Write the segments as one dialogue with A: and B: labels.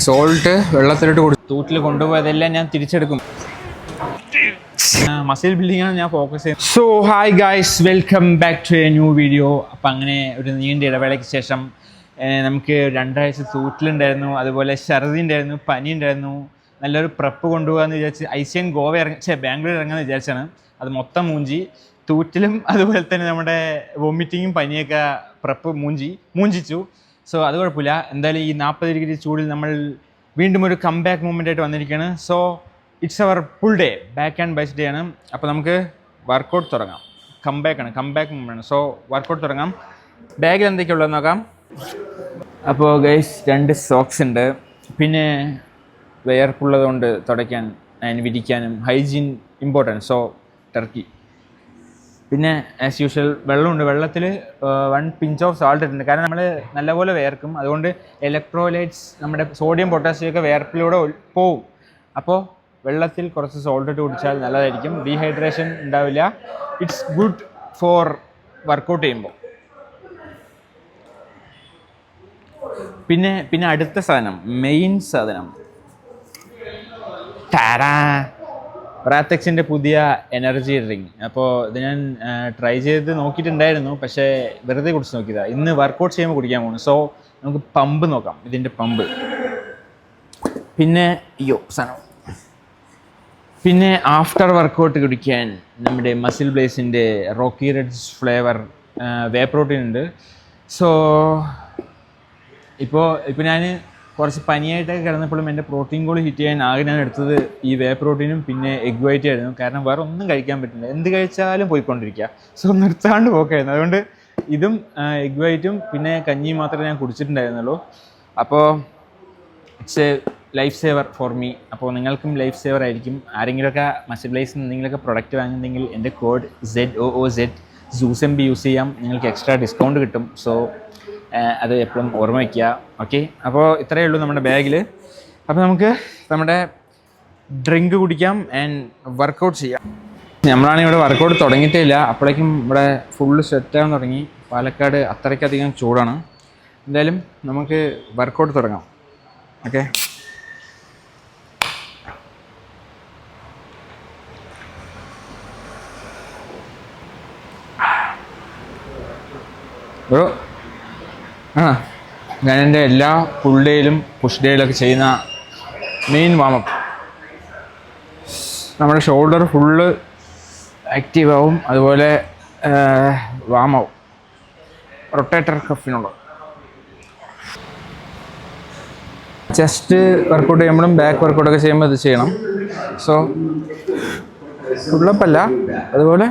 A: Salt വെള്ളത്തിലിട്ട് തൂറ്റിൽ കൊണ്ടുപോയതെല്ലാം ഞാൻ തിരിച്ചെടുക്കും. Muscle building ആണ് ഞാൻ ഫോക്കസ് ചെയ്യുന്നത്. So hi guys, welcome back to a new video. അപ്പം അങ്ങനെ ഒരു നീണ്ട ഇടവേളയ്ക്ക് ശേഷം നമുക്ക് 2 ആഴ്ച തൂറ്റിലുണ്ടായിരുന്നു, അതുപോലെ ഛർദി ഉണ്ടായിരുന്നു, പനി ഉണ്ടായിരുന്നു. നല്ലൊരു പ്രപ്പ് കൊണ്ടുപോകാമെന്ന് വിചാരിച്ച് ഐസിയൻ ബാംഗ്ലൂർ ഇറങ്ങാമെന്ന് വിചാരിച്ചാണ്. അത് മൊത്തം മൂഞ്ചി. തൂറ്റിലും അതുപോലെ തന്നെ നമ്മുടെ വോമിറ്റിങ്ങും പനിയൊക്കെ പ്രപ്പ് മൂഞ്ചിച്ചു. സോ അത് കുഴപ്പമില്ല. എന്തായാലും ഈ 40 ഡിഗ്രി ചൂടിൽ നമ്മൾ വീണ്ടും ഒരു കംബാക്ക് മൂവ്മെൻ്റ് ആയിട്ട് വന്നിരിക്കുകയാണ്. So it's our full day, back and bis day ആണ്. അപ്പോൾ നമുക്ക് വർക്കൗട്ട് തുടങ്ങാം. കംബാക്ക് മൂവ്മെൻ്റ് ആണ്. സോ വർക്കൗട്ട് തുടങ്ങാം. ബാഗിൽ എന്തൊക്കെയുള്ളതെന്ന് നോക്കാം. അപ്പോൾ ഗൈസ് 2 സോക്സ് ഉണ്ട്, പിന്നെ വിയർപ്പുള്ളത് കൊണ്ട് തുടയ്ക്കാൻ വിരിക്കാനും ഹൈജീൻ ഇമ്പോർട്ടൻറ്റ്. So Turkey. പിന്നെ ആസ് യൂഷ്വൽ വെള്ളമുണ്ട്. വെള്ളത്തിൽ 1 പിഞ്ച് ഓഫ് സാൾട്ട് ഇട്ടുണ്ട്, കാരണം നമ്മൾ നല്ലപോലെ വിയർക്കും. അതുകൊണ്ട് ഇലക്ട്രോലൈറ്റ്സ്, നമ്മുടെ സോഡിയം പൊട്ടാസ്യം ഒക്കെ വിയർപ്പിലൂടെ പോവും. അപ്പോൾ വെള്ളത്തിൽ കുറച്ച് സോൾട്ട് ഇട്ട് കുടിച്ചാൽ നല്ലതായിരിക്കും. ഡീഹൈഡ്രേഷൻ ഉണ്ടാവില്ല. ഇറ്റ്സ് ഗുഡ് ഫോർ വർക്കൗട്ട് ചെയ്യുമ്പോൾ. പിന്നെ അടുത്ത സാധനം, മെയിൻ സാധനം, റാത്തെക്സിൻ്റെ പുതിയ എനർജി ഡ്രിങ്ക്. അപ്പോൾ ഇത് ഞാൻ ട്രൈ ചെയ്ത് നോക്കിയിട്ടുണ്ടായിരുന്നു, പക്ഷേ വെറുതെ കുടിച്ച് നോക്കിയതാണ്. ഇന്ന് വർക്കൗട്ട് ചെയ്യുമ്പോൾ കുടിക്കാൻ പോകുന്നു. സോ നമുക്ക് പമ്പ് നോക്കാം, ഇതിൻ്റെ പമ്പ്. പിന്നെ ആഫ്റ്റർ വർക്കൗട്ട് കുടിക്കാൻ നമ്മുടെ മസിൽ ബ്ലേസിൻ്റെ Rocky Reds flavour whey protein ഉണ്ട്. സോ ഇപ്പോൾ ഞാൻ കുറച്ച് പനിയായിട്ടൊക്കെ കിടന്നപ്പോഴും എൻ്റെ പ്രോട്ടീൻ ഗോൾ ഹിറ്റ് ചെയ്യാൻ ആകെ ഞാൻ എടുത്തത് ഈ വേ പ്രോട്ടീനും പിന്നെ എഗ് വൈറ്റും ആയിരുന്നു. കാരണം വേറെ ഒന്നും കഴിക്കാൻ പറ്റില്ല, എന്ത് കഴിച്ചാലും പോയിക്കൊണ്ടിരിക്കുക. സോ നിർത്താണ്ട് പോക്കായിരുന്നു. അതുകൊണ്ട് ഇതും എഗ് വൈറ്റും പിന്നെ കഞ്ഞിയും മാത്രമേ ഞാൻ കുടിച്ചിട്ടുണ്ടായിരുന്നുള്ളൂ. അപ്പോൾ it's a life saver for me. അപ്പോൾ നിങ്ങൾക്കും ലൈഫ് സേവർ ആയിരിക്കും. ആരെങ്കിലുമൊക്കെ മസിൽ ബ്ലേസിൽ എന്തെങ്കിലുമൊക്കെ പ്രൊഡക്റ്റ് വാങ്ങുന്നെങ്കിൽ എൻ്റെ കോഡ് ZOOZ ZOOSMB യൂസ് ചെയ്യാം, നിങ്ങൾക്ക് എക്സ്ട്രാ ഡിസ്കൗണ്ട് കിട്ടും. സോ അത് എപ്പോഴും ഓർമ്മ വയ്ക്കുക. ഓക്കെ, അപ്പോൾ ഇത്രയേ ഉള്ളൂ നമ്മുടെ ബാഗിൽ. അപ്പോൾ നമുക്ക് നമ്മുടെ ഡ്രിങ്ക് കുടിക്കാം ആൻഡ് വർക്കൗട്ട് ചെയ്യാം. നമ്മളാണെങ്കിൽ ഇവിടെ വർക്കൗട്ട് തുടങ്ങിയിട്ടേ ഇല്ല, അപ്പോഴേക്കും ഇവിടെ ഫുള്ള് സെറ്റാകാൻ തുടങ്ങി. പാലക്കാട് അത്രയ്ക്കധികം ചൂടാണ്. എന്തായാലും നമുക്ക് വർക്കൗട്ട് തുടങ്ങാം. Okay, bro. ഞാൻ എൻ്റെ എല്ലാ ഫുൾ ഡേയിലും പുഷ് ഡേയിലൊക്കെ ചെയ്യുന്ന മെയിൻ വാമപ്പ്. നമ്മുടെ ഷോൾഡർ ഫുള്ള് ആക്റ്റീവ് ആവും, അതുപോലെ വാമാവും. റൊട്ടേറ്റർ കഫിനുള്ള ചെസ്റ്റ് വർക്കൗട്ട് ചെയ്യുമ്പോഴും ബാക്ക് വർക്കൗട്ടൊക്കെ ചെയ്യുമ്പോൾ ഇത് ചെയ്യണം. സോ ഫുള്ളപ്പല്ല, അതുപോലെ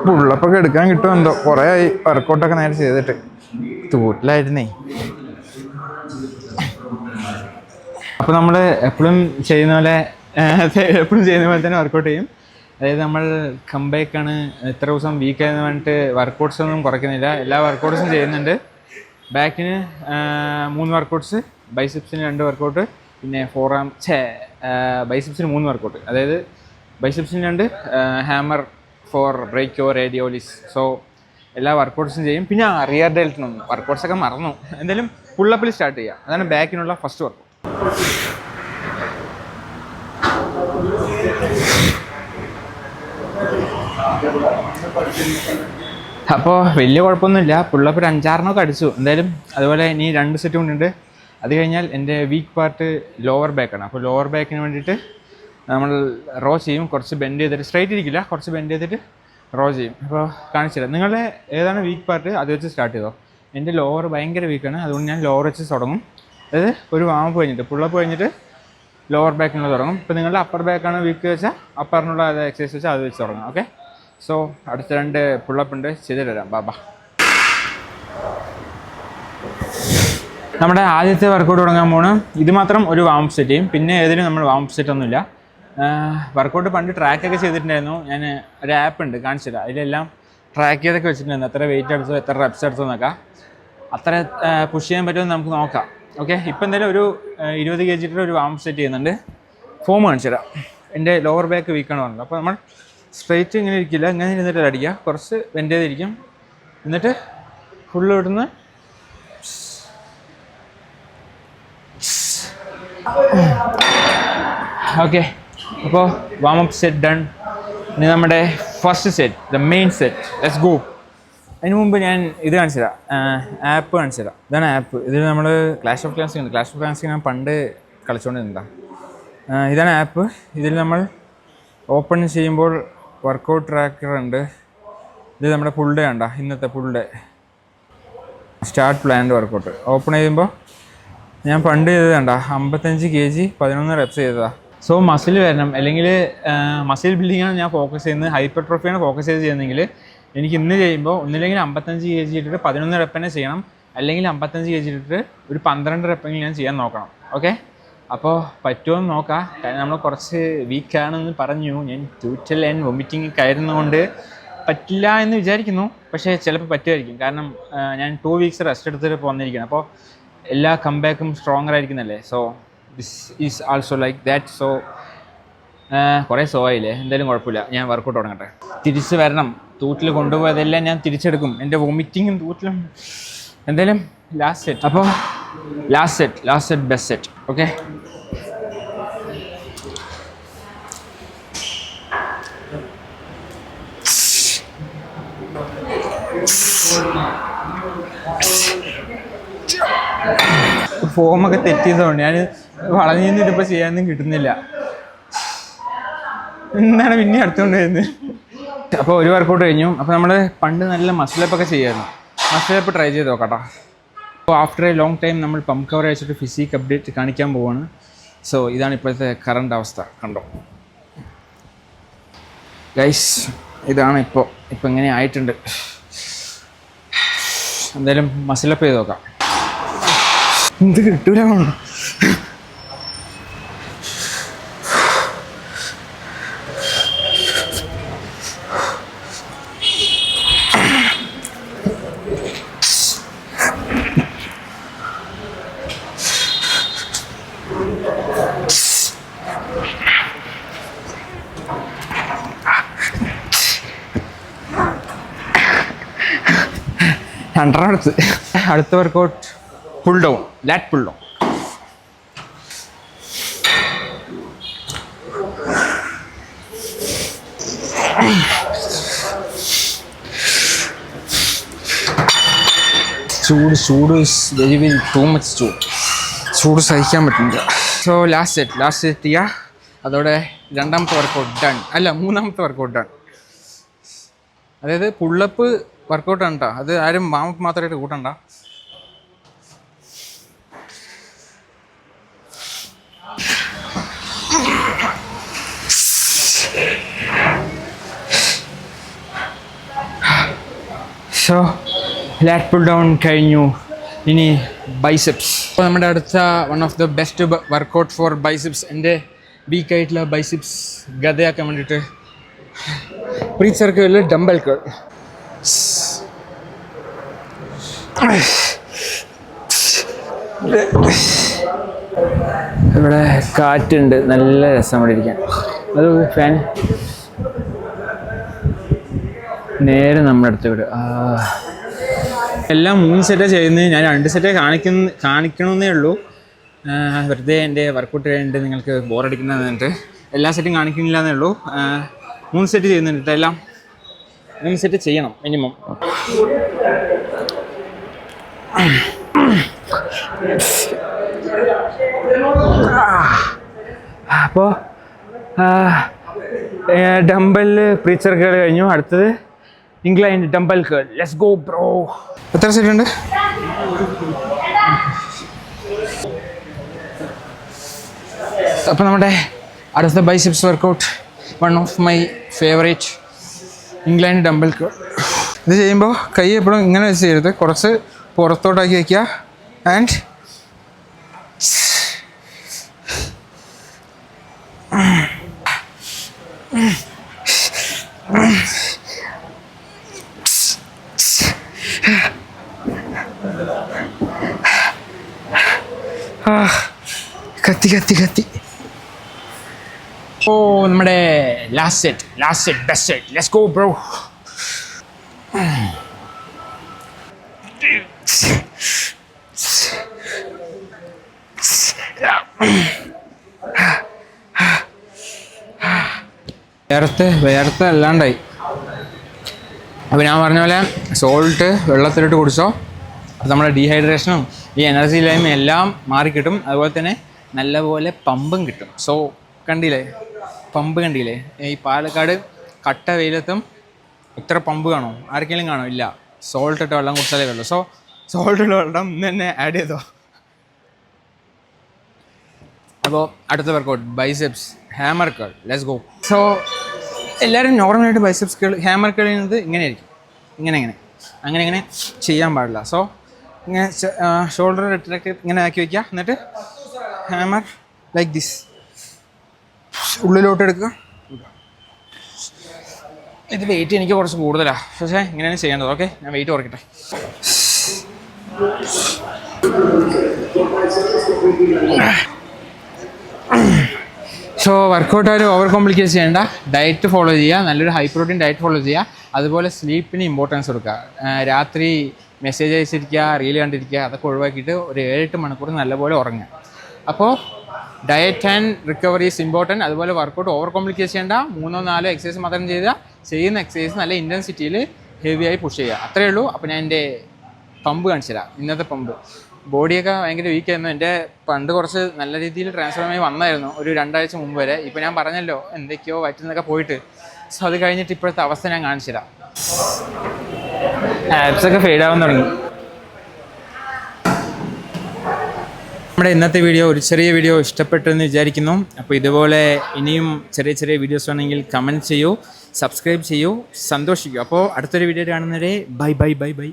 A: പുള്ളപ്പൊക്കെ എടുക്കാൻ കിട്ടും. എന്തോ കുറേ ആയി വർക്കൗട്ടൊക്കെ നേരെ ചെയ്തിട്ട്, തൂറ്റിലായിരുന്നേ. അപ്പോൾ നമ്മൾ എപ്പോഴും ചെയ്യുന്ന പോലെ തന്നെ വർക്കൗട്ട് ചെയ്യും. അതായത് നമ്മൾ കംബാക്കാണ്, ഇത്ര ദിവസം വീക്കായെന്ന് പറഞ്ഞിട്ട് വർക്കൗട്ട്സ് ഒന്നും കുറയ്ക്കുന്നില്ല, എല്ലാ വർക്കൗട്ട്സും ചെയ്യുന്നുണ്ട്. ബാക്കിന് 3 വർക്കൗട്ട്സ്, ബൈസെപ്സിന് 2 വർക്കൗട്ട്, പിന്നെ ബൈസെപ്സിന് 3 വർക്കൗട്ട്. അതായത് ബൈസെപ്സിന് 2, ഹാമർ ഫോർ ബ്രേക്കോ റേഡിയോലിസ്. സോ എല്ലാ വർക്കൗട്ട്സും ചെയ്യും. പിന്നെ റിയർ ഡെൽറ്റിനൊന്നും വർക്കൗട്ട്സൊക്കെ മറന്നു. എന്തായാലും പുള്ളപ്പിൽ സ്റ്റാർട്ട് ചെയ്യാം. അതാണ് ബാക്കിനുള്ള ഫസ്റ്റ് വർക്കൗട്ട്. അപ്പോൾ വലിയ കുഴപ്പമൊന്നുമില്ല, പുള്ളപ്പ് 5-6 അടിച്ചു എന്തായാലും. അതുപോലെ ഇനി 2 സെറ്റ് കൊണ്ടുണ്ട്. അത് കഴിഞ്ഞാൽ എൻ്റെ വീക്ക് പാർട്ട് ലോവർ ബാക്കാണ്. അപ്പോൾ ലോവർ ബാക്കിന് വേണ്ടിയിട്ട് നമ്മൾ റോ ചെയ്യും. കുറച്ച് ബെൻഡ് ചെയ്തിട്ട്, സ്ട്രൈറ്റ് ഇരിക്കില്ല, കുറച്ച് ബെൻഡ് ചെയ്തിട്ട് റോ ചെയ്യും. അപ്പോൾ കാണിച്ചില്ല. നിങ്ങളുടെ ഏതാണ് വീക്ക് പാർട്ട് അത് വെച്ച് സ്റ്റാർട്ട് ചെയ്തോ. എൻ്റെ ലോവർ ഭയങ്കര വീക്കാണ്, അതുകൊണ്ട് ഞാൻ ലോവർ വെച്ച് തുടങ്ങും. അതായത് ഒരു വാമപ്പ് കഴിഞ്ഞിട്ട്, പുള്ളപ്പ് കഴിഞ്ഞിട്ട് ലോവർ ബാക്കിനുള്ള തുടങ്ങും. ഇപ്പോൾ നിങ്ങളുടെ അപ്പർ ബാക്കാണ് വീക്ക് വെച്ചാൽ അപ്പറിനുള്ള എക്സസൈസ് വെച്ചാൽ അത് വെച്ച് തുടങ്ങും. ഓക്കെ, സോ അടുത്ത 2 പുള്ളപ്പ് ഉണ്ട്, ചെയ്തിട്ട് വരാം. ബാബാ. നമ്മുടെ ആദ്യത്തെ വർക്കൗട്ട് തുടങ്ങാൻ പോണ്. ഇത് മാത്രം ഒരു വാമപ്പ് സെറ്റ് ചെയ്യും, പിന്നെ ഏതിനും നമ്മൾ വാമപ്പ് സെറ്റ് ഒന്നുമില്ല. വർക്കൗട്ട് പണ്ട് ട്രാക്കൊക്കെ ചെയ്തിട്ടുണ്ടായിരുന്നു. ഞാൻ ഒരു ആപ്പ് ഉണ്ട്, കാണിച്ചില്ല. അതിലെല്ലാം ട്രാക്ക് ചെയ്തൊക്കെ വെച്ചിട്ടുണ്ടായിരുന്നു, എത്ര വെയിറ്റ് എടുത്തു, എത്ര റെപ്സ് എടുത്തു എന്നൊക്കെ. അത്ര പുഷ് ചെയ്യാൻ പറ്റുമെന്ന് നമുക്ക് നോക്കാം. ഓക്കെ, ഇപ്പോൾ എന്തായാലും ഒരു 20 kg ഒരു വാമപ്പ് സെറ്റ് ചെയ്യുന്നുണ്ട്. ഫോം കാണിച്ചു തരാം. എൻ്റെ ലോവർ ബാക്ക് വീക്കാണ് പറഞ്ഞത്. അപ്പോൾ നമ്മൾ സ്ട്രെയിറ്റ് ഇങ്ങനെ ഇരിക്കില്ല, ഇങ്ങനെ ഇരുന്നിട്ട് അടിക്കുക, കുറച്ച് ബെൻഡ് ചെയ്തിരിക്കും. എന്നിട്ട് ഫുള്ള് ഇവിടുന്ന് ഓക്കെ. അപ്പോൾ വാം അപ്പ് സെറ്റ് ഡൺ. ഇനി നമ്മുടെ first set, the main set, let's go. അതിന് മുമ്പ് ഞാൻ ഇത് കാണിച്ചു തരാം, ആപ്പ് കാണിച്ചു തരാം. ഇതാണ് ആപ്പ്. ഇതിൽ നമ്മൾ ക്ലാഷ് ഓഫ് ക്ലാൻസിംഗ് ഉണ്ട്. ക്ലാഷ് ഓഫ് ക്ലാൻസിംഗ് ഞാൻ പണ്ട് കളിച്ചുകൊണ്ടിരുന്നതാണ്. ഇതാണ് ആപ്പ്. ഇതിൽ നമ്മൾ ഓപ്പൺ ചെയ്യുമ്പോൾ വർക്കൗട്ട് ട്രാക്കർ ഉണ്ട്. ഇത് നമ്മുടെ ഫുൾ ഡേ ഉണ്ടോ, ഇന്നത്തെ full day start planned workout. Open ചെയ്യുമ്പോൾ ഞാൻ പണ്ട് ചെയ്തത് കണ്ട 55 kg 11 reps ചെയ്തതാണ്. സോ മസിൽ വരണം, അല്ലെങ്കിൽ മസിൽ ബിൽഡിങ്ങാണ് ഞാൻ ഫോക്കസ് ചെയ്യുന്നത്, ഹൈപ്പർട്രോഫിയാണ് ഫോക്കസ് ചെയ്ത് ചെയ്യുന്നതെങ്കിൽ എനിക്ക് ഇന്ന് ചെയ്യുമ്പോൾ ഒന്നില്ലെങ്കിൽ 55 kg ഇട്ടിട്ട് 11 rep തന്നെ ചെയ്യണം, അല്ലെങ്കിൽ 55 kg ഇട്ടിട്ട് ഒരു 12 rep ഞാൻ ചെയ്യാൻ നോക്കണം. ഓക്കെ, അപ്പോൾ പറ്റുമോ എന്ന് നോക്കാം. കാരണം നമ്മൾ കുറച്ച് വീക്കാണെന്ന് പറഞ്ഞു. ഞാൻ ട്യൂറ്റൽ ആൻഡ് വൊമിറ്റിംഗ് കയറുന്നതുകൊണ്ട് പറ്റില്ല എന്ന് വിചാരിക്കുന്നു. പക്ഷേ ചിലപ്പോൾ പറ്റുമായിരിക്കും. കാരണം ഞാൻ 2 weeks റെസ്റ്റ് എടുത്തിട്ട് പോന്നിരിക്കുകയാണ്. അപ്പോൾ എല്ലാ കംബാക്കും സ്ട്രോങ്ങർ ആയിരിക്കുന്നല്ലേ. So this is also like that. So കുറേ സോ ആയില്ലേ, എന്തായാലും കുഴപ്പമില്ല. ഞാൻ വർക്കൗട്ട് തുടങ്ങട്ടെ. തിരിച്ച് വരണം. തൂറ്റിൽ കൊണ്ടുപോയതെല്ലാം ഞാൻ തിരിച്ചെടുക്കും. എൻ്റെ വൊമിറ്റിങ്ങും തൂറ്റിലും എന്തായാലും ലാസ്റ്റ് സെറ്റ്. അപ്പോൾ last set best set. Okay, ഫോമൊക്കെ തെറ്റിയതുകൊണ്ട് ഞാൻ വളഞ്ഞിരുന്നിട്ടിപ്പോൾ ചെയ്യാനൊന്നും കിട്ടുന്നില്ല. എന്താണ് പിന്നെ അടുത്തുകൊണ്ട് വരുന്നത്. അപ്പോൾ ഒരു വർക്കൗട്ട് കഴിഞ്ഞു. അപ്പോൾ നമ്മൾ പണ്ട് നല്ല മസിലപ്പൊക്കെ ചെയ്യായിരുന്നു. മസിലപ്പ് ട്രൈ ചെയ്ത് നോക്കട്ടോ. അപ്പോൾ ആഫ്റ്റർ എ ലോങ് ടൈം നമ്മൾ പമ്പ് കവർ അയച്ചിട്ട് ഫിസിക് അപ്ഡേറ്റ് കാണിക്കാൻ പോവാണ്. സോ ഇതാണ് ഇപ്പോഴത്തെ കറണ്ട് അവസ്ഥ. കണ്ടോ ഗൈസ്, ഇതാണ് ഇപ്പോൾ ഇങ്ങനെ ആയിട്ടുണ്ട്. എന്തായാലും മസിലപ്പ് ചെയ്ത് നോക്കാം. എന്ത് കിട്ടൂല. അടുത്ത workout pull down, lat pull down. ചൂട് വെരി ടൂ മച്ച് ചൂട് സഹിക്കാൻ പറ്റുന്നില്ല. സോ ലാസ്റ്റ് സെറ്റ് ചെയ്യുക. അതോടെ രണ്ടാമത്തെ വർക്കൗട്ട് ഡൺ. അല്ല, മൂന്നാമത്തെ വർക്കൗട്ട് ഡൺ. അതായത് പുള്ളപ്പ് വർക്കൗട്ടാണ് കേട്ടോ. അത് ആരും വാമപ്പ് മാത്രമായിട്ട് കൂട്ടണ്ട. സോ ലാറ്റ് പുൾ ഡൗൺ കഴിഞ്ഞു. ഇനി ബൈസെപ്സ്. അപ്പോൾ നമ്മുടെ അടുത്ത one of the best workout for biceps, എൻ്റെ വീക്കായിട്ടുള്ള ബൈസെപ്സ് ഗതയാക്കാൻ വേണ്ടിയിട്ട് പ്രീ സർക്കിളിൽ ഡംബൽ കേൾ. ഇവിടെ കാറ്റുണ്ട്, നല്ല രസം ഇവിടെ ഇരിക്കാൻ. അത് ഫാൻ നേരെ നമ്മുടെ അടുത്ത് വിടും. എല്ലാം 3 സെറ്റാണ് ചെയ്യുന്നത്. ഞാൻ 2 സെറ്റേ കാണിക്കണമെന്നേ ഉള്ളൂ. വെറുതെ എൻ്റെ വർക്കൗട്ട് കഴിഞ്ഞിട്ട് നിങ്ങൾക്ക് ബോറടിക്കുന്നതെന്നിട്ട് എല്ലാ സെറ്റും കാണിക്കുന്നില്ല എന്നേ ഉള്ളൂ. 3 സെറ്റ് ചെയ്യുന്നുണ്ട്. എല്ലാം 3 സെറ്റ് ചെയ്യണം മിനിമം. അപ്പോൾ ഡംബൽ പ്രീ സർക്കിൾ കഴിഞ്ഞു. അടുത്തത് inclined dumbbell curl. Let's go bro. എത്ര സെറ്റ് ഉണ്ട്? അപ്പോൾ നമ്മുടെ അടുത്ത biceps workout, one of my favourite, inclined dumbbell curl. ഇത് ചെയ്യുമ്പോൾ കൈ എപ്പോഴും ഇങ്ങനെ വെച്ച് ചെയ്യരുത്, കുറച്ച് പുറത്തോട്ടാക്കി വയ്ക്കുക. ആൻഡ് കത്തി. ഓ, നമ്മുടെ last set best set. Let's go bro. Worth അല്ലാണ്ടായി. അപ്പോൾ ഞാൻ പറഞ്ഞ പോലെ സോൾട്ട് വെള്ളത്തിലിട്ട് കുടിച്ചോ, അപ്പോൾ നമ്മുടെ ഡീഹൈഡ്രേഷനും ഈ എനർജി ഇല്ലായ്മയും എല്ലാം മാറിക്കിട്ടും. അതുപോലെ തന്നെ നല്ലപോലെ പമ്പും കിട്ടും. സോ കണ്ടില്ലേ, പമ്പ് കണ്ടില്ലേ? ഈ പാലക്കാട് കട്ട വെയിലത്തും ഇത്ര പമ്പ് കാണോ? ആർക്കെങ്കിലും കാണോ? ഇല്ല. സോൾട്ട് ഇട്ട് വെള്ളം കുടിച്ചാലേ ഉള്ളൂ. സോ സോൾട്ട് ഇട്ട് വെള്ളം ഇന്ന് തന്നെ ആഡ് ചെയ്തോ. അപ്പോൾ അടുത്ത workout biceps hammer curl. Let's go. So എല്ലാവരും നോർമലായിട്ട് ബൈസെപ്സ് കേൾ ഹാമർ കേൾ ചെയ്യുന്നത് ഇങ്ങനെയായിരിക്കും. അങ്ങനെ ചെയ്യാൻ പാടില്ല. സോ ഇങ്ങനെ ഷോൾഡർ ഇട്ടിട്ട് ഇങ്ങനെ ആക്കി വയ്ക്കുക. എന്നിട്ട് ഹാമർ ലൈക്ക് ദിസ് ഉള്ളിലോട്ട് എടുക്കുക. ഇത് വെയിറ്റ് എനിക്ക് കുറച്ച് കൂടുതലാണ്, പക്ഷേ ഇങ്ങനെയാണ് ചെയ്യേണ്ടത്. ഓക്കെ, ഞാൻ വെയിറ്റ് കുറയ്ക്കട്ടെ. സോ വർക്കൗട്ട് ആരും ഓവർ കോംപ്ലിക്കേറ്റ് ചെയ്യേണ്ട. ഡയറ്റ് ഫോളോ ചെയ്യുക, നല്ലൊരു ഹൈ പ്രോട്ടീൻ ഡയറ്റ് ഫോളോ ചെയ്യുക. അതുപോലെ സ്ലീപ്പിന് ഇമ്പോർട്ടൻസ് കൊടുക്കുക. രാത്രി മെസ്സേജ് അയച്ചിരിക്കുക, റീൽ കണ്ടിരിക്കുക, അതൊക്കെ ഒഴിവാക്കിയിട്ട് ഒരു 7-8 മണിക്കൂർ നല്ലപോലെ ഉറങ്ങുക. അപ്പോൾ diet and recovery is important. അതുപോലെ വർക്കൗട്ട് ഓവർ കോംപ്ലിക്കേറ്റ് ചെയ്യേണ്ട. 3-4 എക്സസൈസ് മാത്രം ചെയ്യുക. ചെയ്യുന്ന എക്സസൈസ് നല്ല ഇൻറ്റൻസിറ്റിയിൽ ഹെവിയായി പുഷ് ചെയ്യുക. അത്രയേ ഉള്ളൂ. അപ്പോൾ ഞാൻ എൻ്റെ പമ്പ് കാണിച്ചു തരാം. ഇന്നത്തെ പമ്പ് ബോഡിയൊക്കെ ഭയങ്കര വീക്കായിരുന്നു. എൻ്റെ പണ്ട് കുറച്ച് നല്ല രീതിയിൽ ട്രാൻസ്ഫോർമായി വന്നായിരുന്നു ഒരു 2 ആഴ്ച മുമ്പ് വരെ. ഇപ്പോൾ ഞാൻ പറഞ്ഞല്ലോ എന്തൊക്കെയോ വയറ്റിൽ പോയിട്ട്. സോ അത് കഴിഞ്ഞിട്ട് ഇപ്പോഴത്തെ അവസ്ഥ ഞാൻ കാണിച്ചു തരാം. ആപ്സൊക്കെ ഫെയ്ഡ് ആവാൻ തുടങ്ങി. നമ്മുടെ ഇന്നത്തെ വീഡിയോ ഒരു ചെറിയ വീഡിയോ ഇഷ്ടപ്പെട്ടെന്ന് വിചാരിക്കുന്നു. അപ്പോൾ ഇതുപോലെ ഇനിയും ചെറിയ വീഡിയോസ് വേണമെങ്കിൽ കമൻറ്റ് ചെയ്യൂ, സബ്സ്ക്രൈബ് ചെയ്യൂ, സന്തോഷിക്കൂ. അപ്പോൾ അടുത്തൊരു വീഡിയോ കാണുന്നവരെ ബൈ.